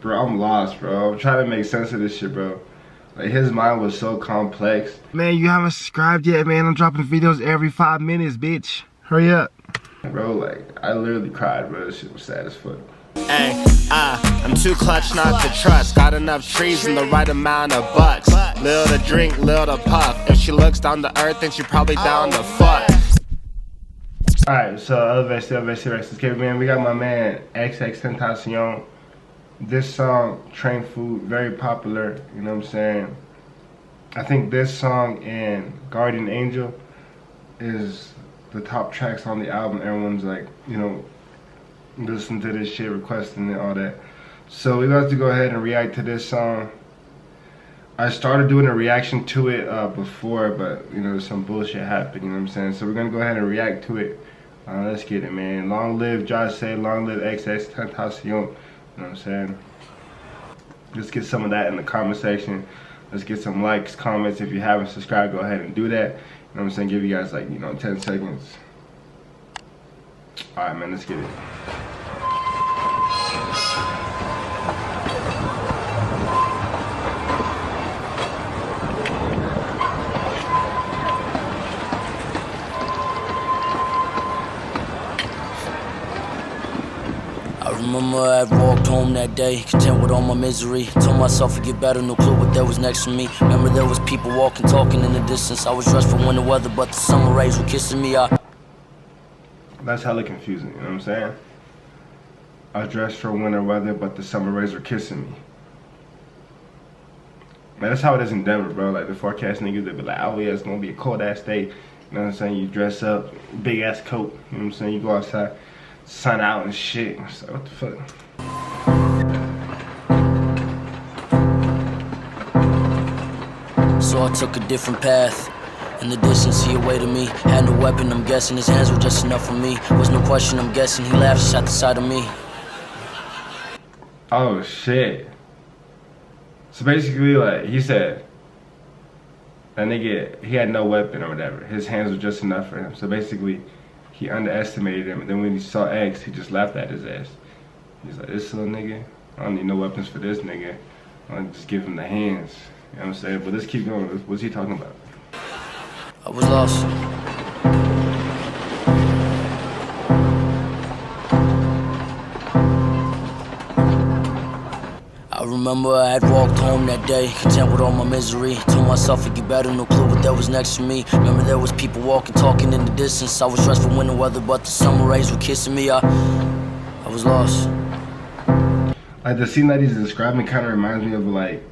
Bro, I'm lost, bro. I'm trying to make sense of this shit, bro. Like, his mind was so complex. Man, you haven't subscribed yet, man. I'm dropping videos every 5 minutes, bitch. Hurry up. Bro, like, I literally cried, bro. This shit was sad as fuck. Hey, I'm too clutch not to trust. Got enough trees and the right amount of bucks. Little to drink, little to puff. If she looks down to earth, then she probably down to fuck. Alright, so elevate, man. We got my man XXXTENTACION. This song, Train Food, very popular, you know what I'm saying? I think this song and Guardian Angel is the top tracks on the album. Everyone's like, you know, listening to this shit, requesting it, all that. So we about to go ahead and react to this song. I started doing a reaction to it before, but you know, some bullshit happened, you know what I'm saying? So we're gonna go ahead and react to it. Let's get it, man. Long live Josh Say, long live XXXTENTACION. You know what I'm saying? Let's get some of that in the comment section. Let's get some likes, comments. If you haven't subscribed, go ahead and do that. You know what I'm saying? Give you guys like, you know, 10 seconds. Alright, man, let's get it. I remember I had walked home that day, content with all my misery. Told myself to get better, no clue what there was next to me. Remember there was people walking, talking in the distance. I was dressed for winter weather, but the summer rays were kissing me. That's hella confusing, you know what I'm saying? I was dressed for winter weather, but the summer rays were kissing me. Man, that's how it is in Denver, bro. Like, the forecast niggas, they be like, oh yeah, it's gonna be a cold ass day. You know what I'm saying? You dress up, big ass coat, you know what I'm saying? You go outside, sun out and shit. It's like, what the fuck? So I took a different path. In the distance he awaited me. Had no weapon, I'm guessing his hands were just enough for me. Was no question, I'm guessing he laughed, shot the side of me. Oh shit. So basically, like, he said that nigga, he had no weapon or whatever. His hands were just enough for him. So basically, he underestimated him, and then when he saw X, he just laughed at his ass. He's like, this little nigga, I don't need no weapons for this nigga. I'll just give him the hands. You know what I'm saying? But let's keep going. What's he talking about? I was lost. I remember I had walked home that day, content with all my misery. Told myself to get better, no clue what there was next to me. Remember there was people walking, talking in the distance. I was dressed for winter weather, but the summer rays were kissing me. I was lost. Like, the scene that he's describing kind of reminds me of like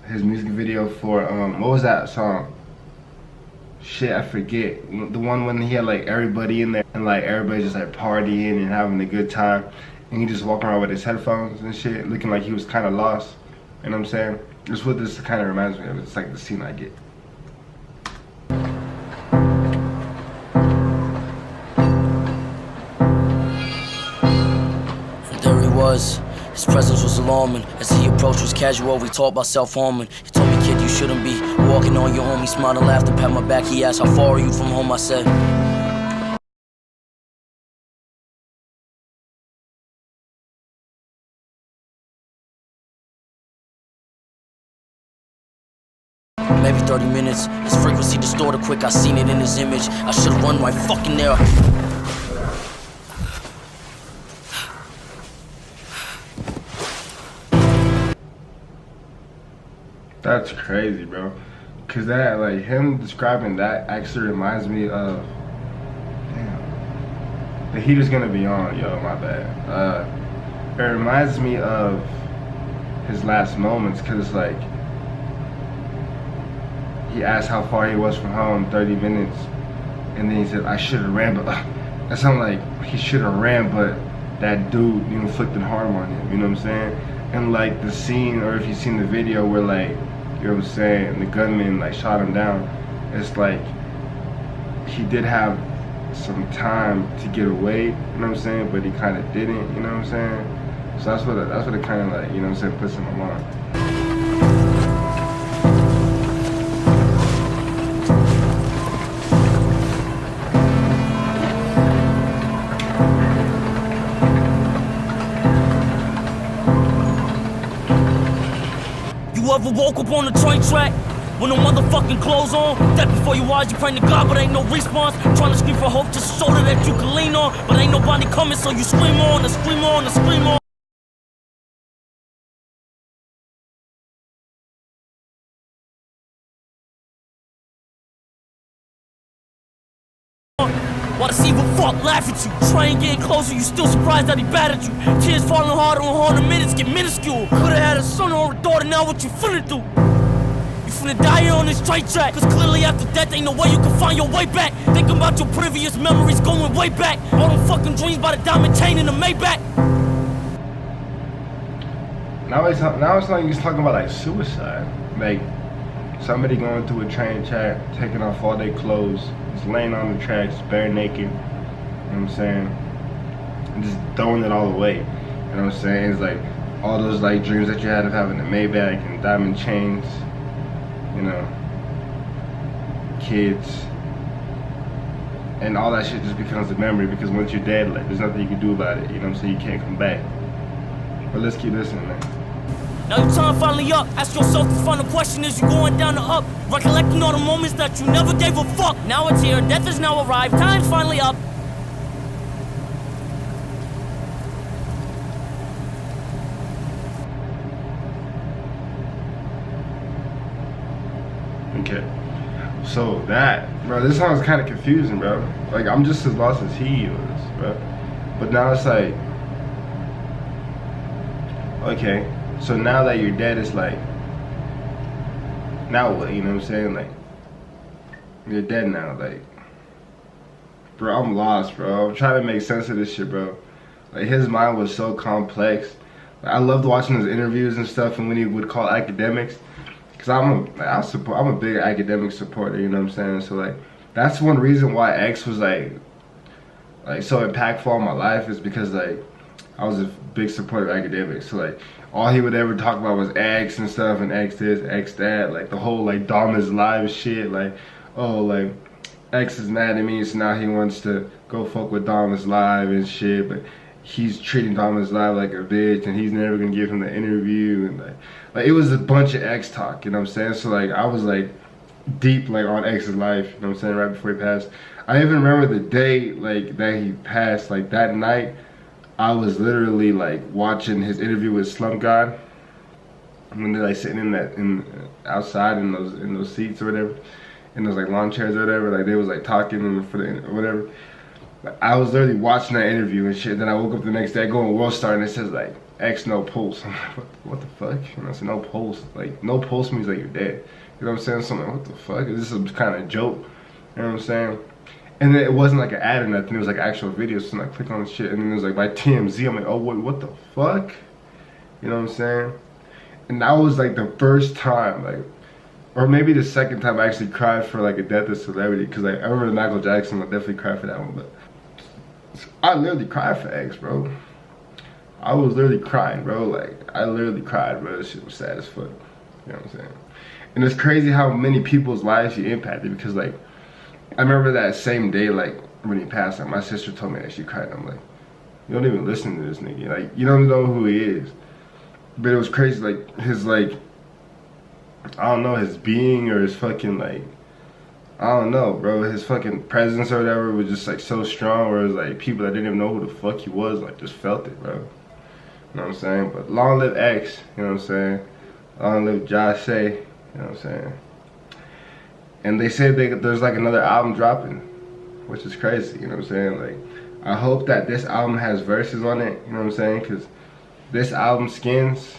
his music video for what was that song? Shit, I forget. The one when he had like everybody in there and like everybody's just like partying and having a good time. And he just walking around with his headphones and shit, looking like he was kind of lost. You know what I'm saying? That's what this kind of reminds me of. It's like the scene I get. And there he was. His presence was alarming. As he approached was casual, we talked about self-harming. He told me, kid, you shouldn't be walking on your own. He smiled and laughed and pat my back. He asked, how far are you from home? I said, maybe 30 minutes. His frequency distorted quick, I seen it in his image. I should've run right fucking there. That's crazy, bro. Cause that, like, him describing that actually reminds me of, damn, the heat is gonna be on, yo, my bad. It reminds me of his last moments, cause like, he asked how far he was from home, 30 minutes, and then he said, I should've ran, but that sounded like he should've ran, but that dude, you know, inflicted harm on him, you know what I'm saying? And like the scene, or if you've seen the video where like, you know what I'm saying, the gunman like shot him down, it's like he did have some time to get away, you know what I'm saying, but he kind of didn't, you know what I'm saying? So that's what it kind of like, you know what I'm saying, puts in my mind. You ever woke up on the train track with no motherfucking clothes on? That before your eyes, you praying to God, but ain't no response. Trying to scream for hope, just a shoulder that you can lean on, but ain't nobody coming, so you scream on and scream on and scream on. Wanna see what fuck laugh at you. Train getting closer, you still surprised that he bad at you. Tears falling harder and harder, minutes get minuscule. Could've had a son or a daughter, now what you finna do? You finna die here on this straight track, cause clearly after death ain't no way you can find your way back. Thinking about your previous memories going way back. All them fucking dreams by the diamond chain in the Maybach. Now it's like he's talking about like suicide. Like somebody going through a train track, taking off all their clothes, just laying on the tracks, bare naked, you know what I'm saying? And just throwing it all away. You know what I'm saying? It's like all those like dreams that you had of having a Maybach and diamond chains, you know, kids, and all that shit just becomes a memory, because once you're dead, like there's nothing you can do about it, you know what I'm saying? You can't come back. But let's keep listening, man. Now your time finally up. Ask yourself the final question as you going down the up. Recollecting all the moments that you never gave a fuck. Now it's here, death is now arrived, time's finally up. Okay, so that, bro, this song is kind of confusing, bro. Like, I'm just as lost as he was, bro. But now it's like, okay, so now that you're dead, it's like, now what, you know what I'm saying? Like, you're dead now, like, bro, I'm lost, bro. I'm trying to make sense of this shit, bro. Like, his mind was so complex. Like, I loved watching his interviews and stuff, and when he would call academics, because I'm a big academic supporter, you know what I'm saying? So like, that's one reason why X was like so impactful on my life, is because like I was a big supporter of academics. So like, all he would ever talk about was X and stuff, and X this, X that, like the whole like Dom is live shit, like, oh, like X is mad at me, so now he wants to go fuck with Dom is live and shit, but he's treating Dom is live like a bitch, and he's never gonna give him the interview, and like it was a bunch of X talk, you know what I'm saying? So like, I was like deep like on X's life, you know what I'm saying, right before he passed. I even remember the day like that he passed, like that night, I was literally like watching his interview with Slump God, when they're like sitting outside in those seats or whatever, in those like lawn chairs or whatever, like they was like talking for the or whatever. Like, I was literally watching that interview and shit. Then I woke up the next day, I go on World Star, and it says like X no pulse. I'm like, what the fuck? You know, I said no pulse. Like no pulse means like you're dead. You know what I'm saying? So I'm like, what the fuck? Is this some kind of joke? You know what I'm saying? And then it wasn't like an ad or nothing. It was like actual video. So I click on the shit, and then it was like by TMZ. I'm like, oh wait, what the fuck? You know what I'm saying? And that was like the first time, like, or maybe the second time I actually cried for like a death of celebrity. Cause like I remember Michael Jackson, I definitely cried for that one, but I literally cried for X, bro. I was literally crying, bro. Like, I literally cried, bro. This shit was sad as fuck. You know what I'm saying? And it's crazy how many people's lives he impacted, because, like, I remember that same day, like, when he passed, like, my sister told me that she cried. I'm like, you don't even listen to this nigga. Like, you don't know who he is. But it was crazy, like, his, like, I don't know, his being or his fucking, like, I don't know, bro. His fucking presence or whatever was just like so strong, where it was like people that didn't even know who the fuck he was, like just felt it, bro. You know what I'm saying? But long live X, you know what I'm saying? Long live Josh Say, you know what I'm saying? And they said there's like another album dropping, which is crazy, you know what I'm saying? Like, I hope that this album has verses on it, you know what I'm saying? Because this album, Skins,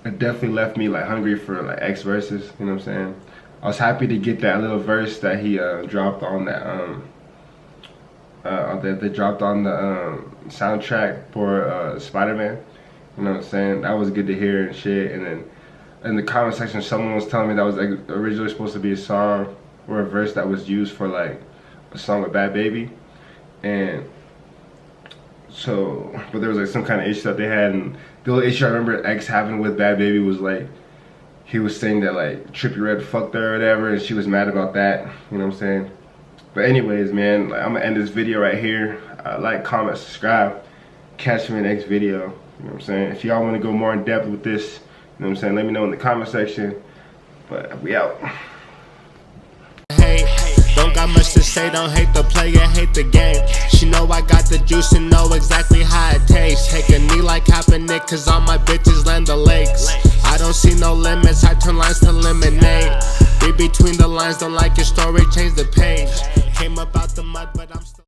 it definitely left me like hungry for like X verses, you know what I'm saying? I was happy to get that little verse that he dropped on that they dropped on the soundtrack for Spider-Man. You know what I'm saying? That was good to hear and shit. And then in the comment section, someone was telling me that was like originally supposed to be a song or a verse that was used for like a song with Bad Baby. And so, but there was like some kind of issue that they had, and the only issue I remember X having with Bad Baby was like, he was saying that like Trippie Redd fucked her or whatever, and she was mad about that, you know what I'm saying? But anyways, man, like, I'm gonna end this video right here. Like, comment, subscribe. Catch me in the next video, you know what I'm saying? If y'all wanna go more in depth with this know what I'm saying? Let me know in the comment section. But we out. Hey, don't got much to say, don't hate the player, hate the game. She know I got the juice and know exactly how it tastes. Take a knee like Kaepernick, cause all my bitches land the lakes. I don't see no limits, I turn lines to lemonade. Read between the lines, don't like your story, change the page. Came up out the mud, but I'm still